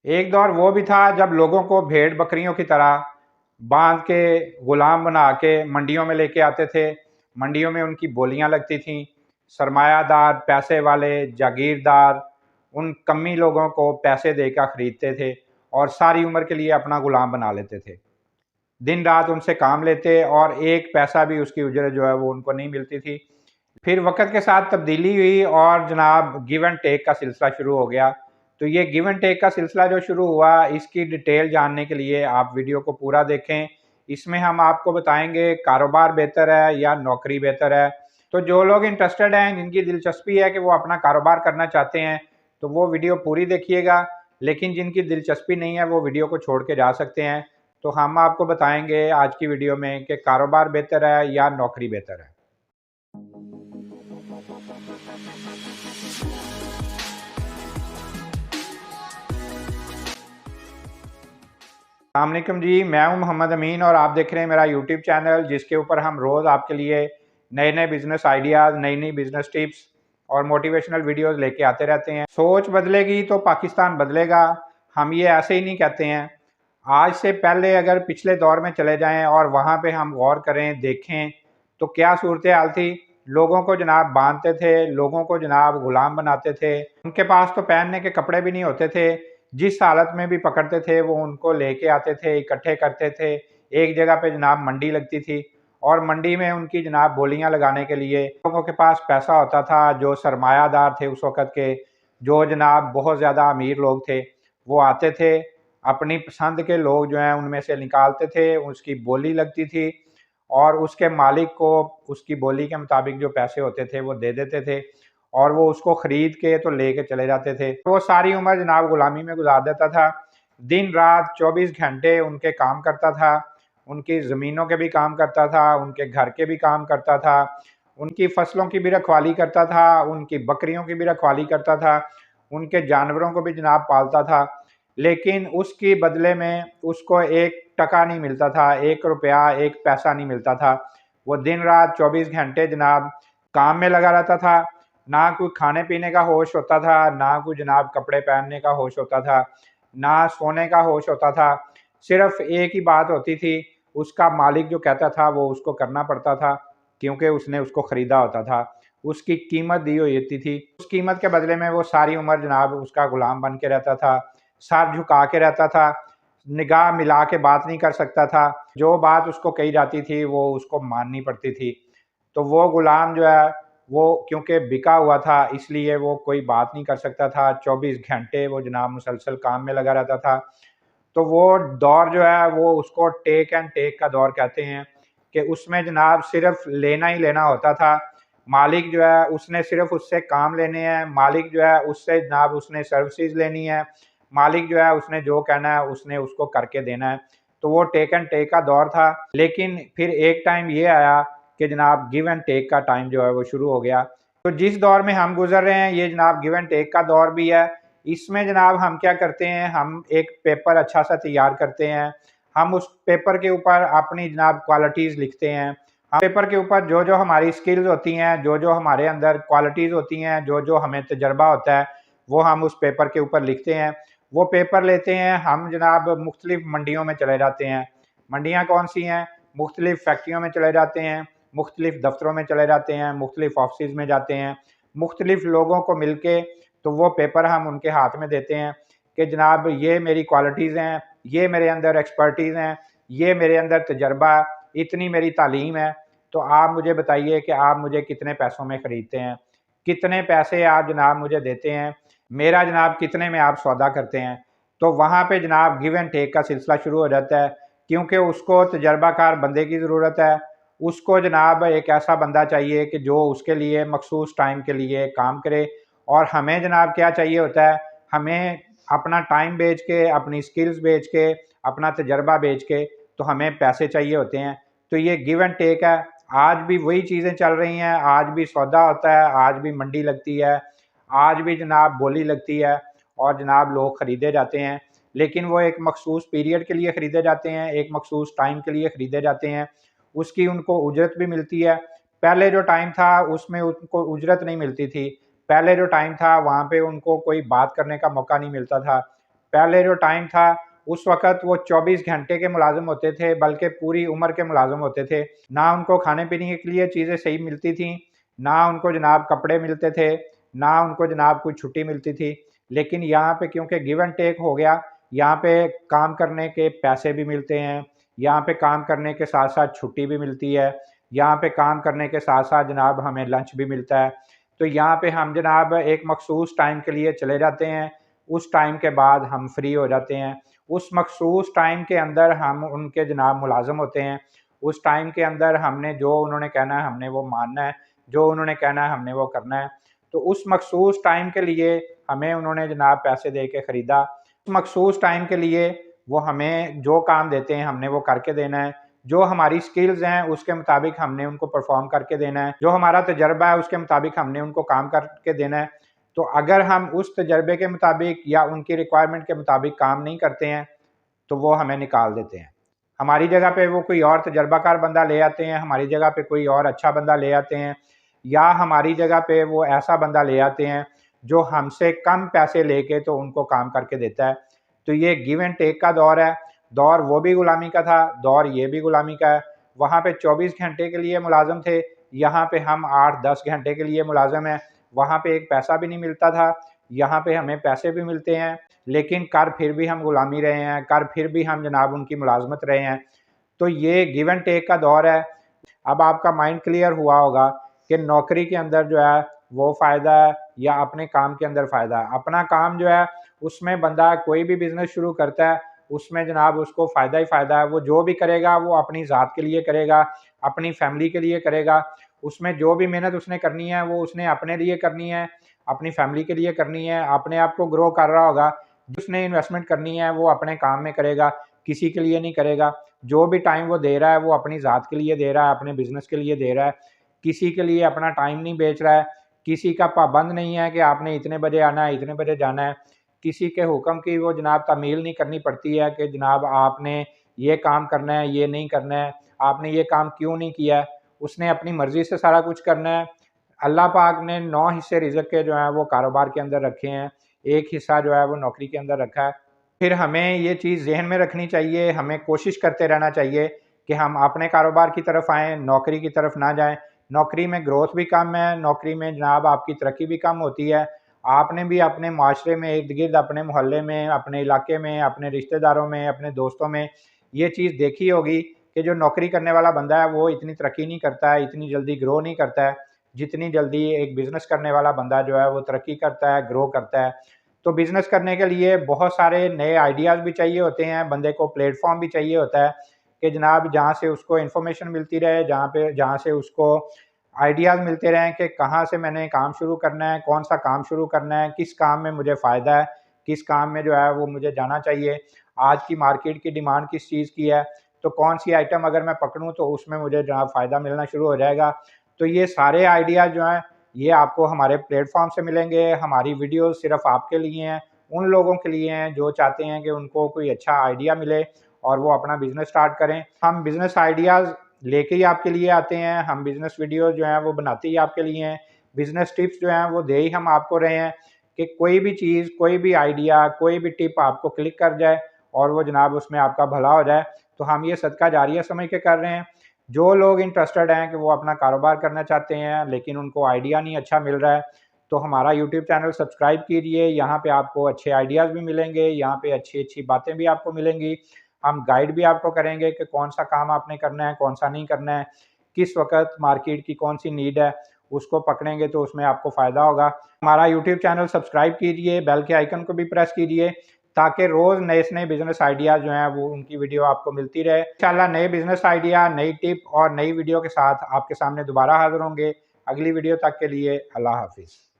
एक दौर वो भी था जब लोगों को भेड़ बकरियों की तरह बांध के गुलाम बना के मंडियों में लेके आते थे। मंडियों में उनकी बोलियां लगती थीं। सरमायादार, पैसे वाले, जागीरदार उन कमी लोगों को पैसे देकर खरीदते थे और सारी उम्र के लिए अपना गुलाम बना लेते थे। दिन रात उनसे काम लेते और एक पैसा भी उसकी उजरत जो है वो उनको नहीं मिलती थी। फिर वक़्त के साथ तब्दीली हुई और जनाब गिव एंड टेक का सिलसिला शुरू हो गया। तो ये गिव एंड टेक का सिलसिला जो शुरू हुआ, इसकी डिटेल जानने के लिए आप वीडियो को पूरा देखें। इसमें हम आपको बताएँगे कारोबार बेहतर है या नौकरी बेहतर है। तो जो लोग इंटरेस्टेड हैं, जिनकी दिलचस्पी है कि वो अपना कारोबार करना चाहते हैं, तो वो वीडियो पूरी देखिएगा। लेकिन जिनकी दिलचस्पी नहीं है, वो वीडियो को छोड़ के जा सकते हैं। तो हम आपको बताएँगे आज की वीडियो में कि कारोबार बेहतर है या नौकरी बेहतर है। अस्सलाम वालेकुम जी, मैं हूं मोहम्मद अमीन और आप देख रहे हैं मेरा यूट्यूब चैनल, जिसके ऊपर हम रोज़ आपके लिए नए-नए बिज़नेस आइडियाज़, नई-नई बिज़नेस टिप्स और मोटिवेशनल वीडियोस लेके आते रहते हैं। सोच बदलेगी तो पाकिस्तान बदलेगा, हम ये ऐसे ही नहीं कहते हैं। आज से पहले अगर पिछले दौर में चले जाएँ और वहाँ पे हम गौर करें, देखें, तो क्या सूरत-ए-हाल थी। लोगों को जनाब बाँधते थे, लोगों को जनाब गुलाम बनाते थे। उनके पास तो पहनने के कपड़े भी नहीं होते थे। जिस हालत में भी पकड़ते थे वो उनको लेके आते थे, इकट्ठे करते थे। एक जगह पे जनाब मंडी लगती थी और मंडी में उनकी जनाब बोलियां लगाने के लिए लोगों के पास पैसा होता था, जो सरमायादार थे उस वक़्त के, जो जनाब बहुत ज़्यादा अमीर लोग थे, वो आते थे, अपनी पसंद के लोग जो हैं उनमें से निकालते थे, उसकी बोली लगती थी और उसके मालिक को उसकी बोली के मुताबिक जो पैसे होते थे वो दे देते थे और वो उसको खरीद के तो लेके चले जाते थे। वो सारी उम्र जनाब गुलामी में गुजार देता था। दिन रात 24 घंटे उनके काम करता था, उनकी ज़मीनों के भी काम करता था, उनके घर के भी काम करता था, उनकी फसलों की भी रखवाली करता था, उनकी बकरियों की भी रखवाली करता था, उनके जानवरों को भी जनाब पालता था। लेकिन उसके बदले में उसको 1 टका नहीं मिलता था, 1 रुपया, 1 पैसा नहीं मिलता था। वो दिन रात 24 घंटे जनाब काम में लगा रहता था। ना कोई खाने-पीने का होश होता था, ना कोई जनाब कपड़े पहनने का होश होता था, ना सोने का होश होता था। सिर्फ़ एक ही बात होती थी, उसका मालिक जो कहता था वो उसको करना पड़ता था, क्योंकि उसने उसको खरीदा होता था। उसकी कीमत दी हुई होती थी। उस कीमत के बदले में वो सारी उम्र जनाब उसका गुलाम बन के रहता था, सर झुका के रहता था, निगाह मिला के बात नहीं कर सकता था। जो बात उसको कही जाती थी वो उसको माननी पड़ती थी। तो वो गुलाम जो है वो क्योंकि बिका हुआ था, इसलिए वो कोई बात नहीं कर सकता था। 24 घंटे वो जनाब मुसलसल काम में लगा रहता था। तो वो दौर जो है वो उसको टेक एंड टेक का दौर कहते हैं कि उसमें जनाब सिर्फ़ लेना ही लेना होता था। मालिक जो है उसने सिर्फ़ उससे काम लेने हैं, मालिक जो है उससे जनाब उसने सर्विसेज़ लेनी है, मालिक जो है उसने जो कहना है उसने उसको करके देना है। तो वो टेक एंड टेक का दौर था। लेकिन फिर एक टाइम ये आया कि जनाब गिव एंड टेक का टाइम जो है वो शुरू हो गया। तो जिस दौर में हम गुज़र रहे हैं ये जनाब गिव एंड टेक का दौर भी है। इसमें जनाब हम क्या करते हैं, हम एक पेपर अच्छा-सा तैयार करते हैं। हम उस पेपर के ऊपर अपनी जनाब क्वालिटीज़ लिखते हैं। हम पेपर के ऊपर जो-जो हमारी स्किल्स होती हैं, जो-जो हमारे अंदर क्वालिटीज़ होती हैं, जो-जो हमें तजुर्बा होता है, वो हम उस पेपर के ऊपर लिखते हैं। वो पेपर लेते हैं, हम जनाब मुख्तलिफ़ मंडियों में चले जाते हैं। मंडियाँ कौन-सी हैं? मुख्तलिफ़ फैक्ट्रियों में चले जाते हैं, मुख्तलिफ़ दफ़्तरों में चले जाते हैं, मुख्तलिफ़ ऑफ़िसेज़ में जाते हैं। मुख्तलिफ़ लोगों को मिलके तो वो पेपर हम उनके हाथ में देते हैं कि जनाब ये मेरी क्वालिटीज़ हैं, ये मेरे अंदर एक्सपर्टीज़ हैं, ये मेरे अंदर तजर्बा है, इतनी मेरी तालीम है, तो आप मुझे बताइए कि आप मुझे कितने पैसों में ख़रीदते हैं? कितने पैसे आप जनाब मुझे देते हैं? मेरा जनाब कितने में आप सौदा करते हैं? तो वहाँ पे जनाब गिव एंड टेक का सिलसिला शुरू हो जाता है, क्योंकि उसको तजर्बाकार बंदे की ज़रूरत है। उसको जनाब एक ऐसा बंदा चाहिए कि जो उसके लिए मखसूस टाइम के लिए काम करे और हमें जनाब क्या चाहिए होता है, हमें अपना टाइम बेच के, अपनी स्किल्स बेच के, अपना तजर्बा बेच के, तो हमें पैसे चाहिए होते हैं। तो ये गिव एंड टेक है। आज भी वही चीज़ें चल रही हैं, आज भी सौदा होता है, आज भी मंडी लगती है, आज भी जनाब बोली लगती है और जनाब लोग ख़रीदे जाते हैं। लेकिन वो एक मखसूस पीरियड के लिए ख़रीदे जाते हैं, एक मखसूस टाइम के लिए ख़रीदे जाते हैं। उसकी उनको उजरत भी मिलती है। पहले जो टाइम था उसमें उनको उजरत नहीं मिलती थी। पहले जो टाइम था वहाँ पे उनको कोई बात करने का मौका नहीं मिलता था। पहले जो टाइम था उस वक़्त वो 24 घंटे के मुलाज़िम होते थे, बल्कि पूरी उम्र के मुलाज़िम होते थे। ना उनको खाने-पीने के लिए चीज़ें सही मिलती थीं, ना उनको जनाब कपड़े मिलते थे, ना उनको जनाब कोई छुट्टी मिलती थी। लेकिन यहाँ पे क्योंकि गिव एंड टेक हो गया, यहाँ पे काम करने के पैसे भी मिलते हैं, यहाँ पे काम करने के साथ-साथ छुट्टी भी मिलती है, यहाँ पे काम करने के साथ-साथ जनाब हमें लंच भी मिलता है। तो यहाँ पे हम जनाब एक मखसूस टाइम के लिए चले जाते हैं, उस टाइम के बाद हम फ्री हो जाते हैं। उस मखसूस टाइम के अंदर हम उनके जनाब मुलाज़िम होते हैं। उस टाइम के अंदर हमने जो उन्होंने कहना है हमने वो मानना है, जो उन्होंने कहना है हमने वो करना है। तो उस मखसूस टाइम के लिए हमें उन्होंने जनाब पैसे दे के ख़रीदा। उस मखसूस टाइम के लिए वो हमें जो काम देते हैं हमने वो करके देना है। जो हमारी स्किल्स हैं उसके मुताबिक हमने उनको परफ़ॉर्म करके देना है। जो हमारा तजुर्बा है उसके मुताबिक हमने उनको काम करके देना है। तो अगर हम उस तजुर्बे के मुताबिक या उनकी रिक्वायरमेंट के मुताबिक काम नहीं करते हैं, तो वो हमें निकाल देते हैं। हमारी जगह पे वो कोई और तजर्बाकार बंदा ले आते हैं, हमारी जगह पे कोई और अच्छा बंदा ले आते हैं, या हमारी जगह पे वो ऐसा बंदा ले आते हैं जो हमसे कम पैसे लेके तो उनको काम करके देता है। तो ये गिव एंड टेक का दौर है। दौर वो भी गुलामी का था, दौर ये भी गुलामी का है। वहाँ पे 24 घंटे के लिए मुलाज़िम थे, यहाँ पे हम 8-10 घंटे के लिए मुलाज़िम हैं। वहाँ पे एक पैसा भी नहीं मिलता था, यहाँ पे हमें पैसे भी मिलते हैं, लेकिन कर फिर भी हम गुलामी रहे हैं, कर फिर भी हम जनाब उनकी मुलाज़मत रहे हैं। तो ये गिव एंड टेक का दौर है। अब आपका माइंड क्लियर हुआ होगा कि नौकरी के अंदर जो है वो फ़ायदा है या अपने काम के अंदर फ़ायदा है। अपना काम जो है उसमें बंदा कोई भी बिज़नेस शुरू करता है, उसमें जनाब उसको फ़ायदा ही फ़ायदा है। वो जो भी करेगा वो अपनी ज़ात के लिए करेगा, अपनी फ़ैमिली के लिए करेगा। उसमें जो भी मेहनत उसने करनी है वो उसने अपने लिए करनी है, अपनी फ़ैमिली के लिए करनी है, अपने आप को ग्रो कर रहा होगा। उसने इन्वेस्टमेंट करनी है वो अपने काम में करेगा, किसी के लिए नहीं करेगा। जो भी टाइम वो दे रहा है वो अपनी ज़ात के लिए दे रहा है, अपने बिज़नेस के लिए दे रहा है। किसी के लिए अपना टाइम नहीं बेच रहा है, किसी का पाबंद नहीं है कि आपने इतने बजे आना है, इतने बजे जाना है। किसी के हुक्म की वो जनाब तामील नहीं करनी पड़ती है कि जनाब आपने ये काम करना है, ये नहीं करना है, आपने ये काम क्यों नहीं किया है। उसने अपनी मर्ज़ी से सारा कुछ करना है। अल्लाह पाक ने 9 हिस्से रिज़्क़ के जो हैं वो कारोबार के अंदर रखे हैं, 1 हिस्सा जो है वो नौकरी के अंदर रखा है। फिर हमें ये चीज़ ज़हन में रखनी चाहिए, हमें कोशिश करते रहना चाहिए कि हम अपने कारोबार की तरफ आएँ, नौकरी की तरफ ना जाएँ। नौकरी में ग्रोथ भी कम है, नौकरी में जनाब आपकी तरक्की भी कम होती है। आपने भी अपने माशरे में, इर्द-गिर्द अपने मोहल्ले में, अपने इलाके में, अपने रिश्तेदारों में, अपने दोस्तों में ये चीज़ देखी होगी कि जो नौकरी करने वाला बंदा है वो इतनी तरक्की नहीं करता है, इतनी जल्दी ग्रो नहीं करता है, जितनी जल्दी एक बिज़नेस करने वाला बंदा जो है वो तरक्की करता है, ग्रो करता है। तो बिज़नेस करने के लिए बहुत सारे नए आइडियाज़ भी चाहिए होते हैं, बंदे को प्लेटफ़ॉर्म भी चाहिए होता है कि जनाब जहाँ से उसको इन्फॉर्मेशन मिलती रहे, जहाँ से उसको आइडियाज़ मिलते रहें कि कहाँ से मैंने काम शुरू करना है, कौन-सा काम शुरू करना है, किस काम में मुझे फ़ायदा है, किस काम में जो है वो मुझे जाना चाहिए। आज की मार्केट की डिमांड किस चीज़ की है, तो कौन-सी आइटम अगर मैं पकड़ूँ तो उसमें मुझे जनाब फ़ायदा मिलना शुरू हो जाएगा। तो ये सारे आइडियाज़ जो हैं, ये आपको हमारे प्लेटफ़ॉर्म से मिलेंगे। हमारी वीडियोज़ सिर्फ़ आपके लिए हैं, उन लोगों के लिए हैं जो चाहते हैं कि उनको कोई अच्छा आइडिया मिले और वो अपना बिज़नेस स्टार्ट करें। हम बिज़नेस आइडियाज़ लेके ही आपके लिए आते हैं, हम बिज़नेस वीडियोज़ जो हैं वो बनाते ही आपके लिए हैं। बिज़नेस टिप्स जो हैं वो दे ही हम आपको रहे हैं कि कोई भी चीज़, कोई भी आइडिया, कोई भी टिप आपको क्लिक कर जाए और वो जनाब उसमें आपका भला हो जाए, तो हम ये सदका जारिया समझ के कर रहे हैं। जो लोग इंटरेस्टेड हैं कि वो अपना कारोबार करना चाहते हैं, लेकिन उनको आइडिया नहीं अच्छा मिल रहा है, तो हमारा यूट्यूब चैनल सब्सक्राइब कीजिए। यहाँ पे आपको अच्छे आइडियाज़ भी मिलेंगे, यहाँ पे अच्छी-अच्छी बातें भी आपको मिलेंगी। हम गाइड भी आपको करेंगे कि कौन-सा काम आपने करना है, कौन-सा नहीं करना है, किस वक़्त मार्केट की कौन-सी नीड है, उसको पकड़ेंगे तो उसमें आपको फ़ायदा होगा। हमारा यूट्यूब चैनल सब्सक्राइब कीजिए, बेल के आइकन को भी प्रेस कीजिए, ताकि रोज़ नए से नए बिज़नेस आइडियाज़ जो हैं वो उनकी वीडियो आपको मिलती रहे। इंशाल्लाह नए बिज़नेस आइडिया, नई टिप और नई वीडियो के साथ आपके सामने दोबारा हाज़िर होंगे। अगली वीडियो तक के लिए अल्लाह हाफ़िज़।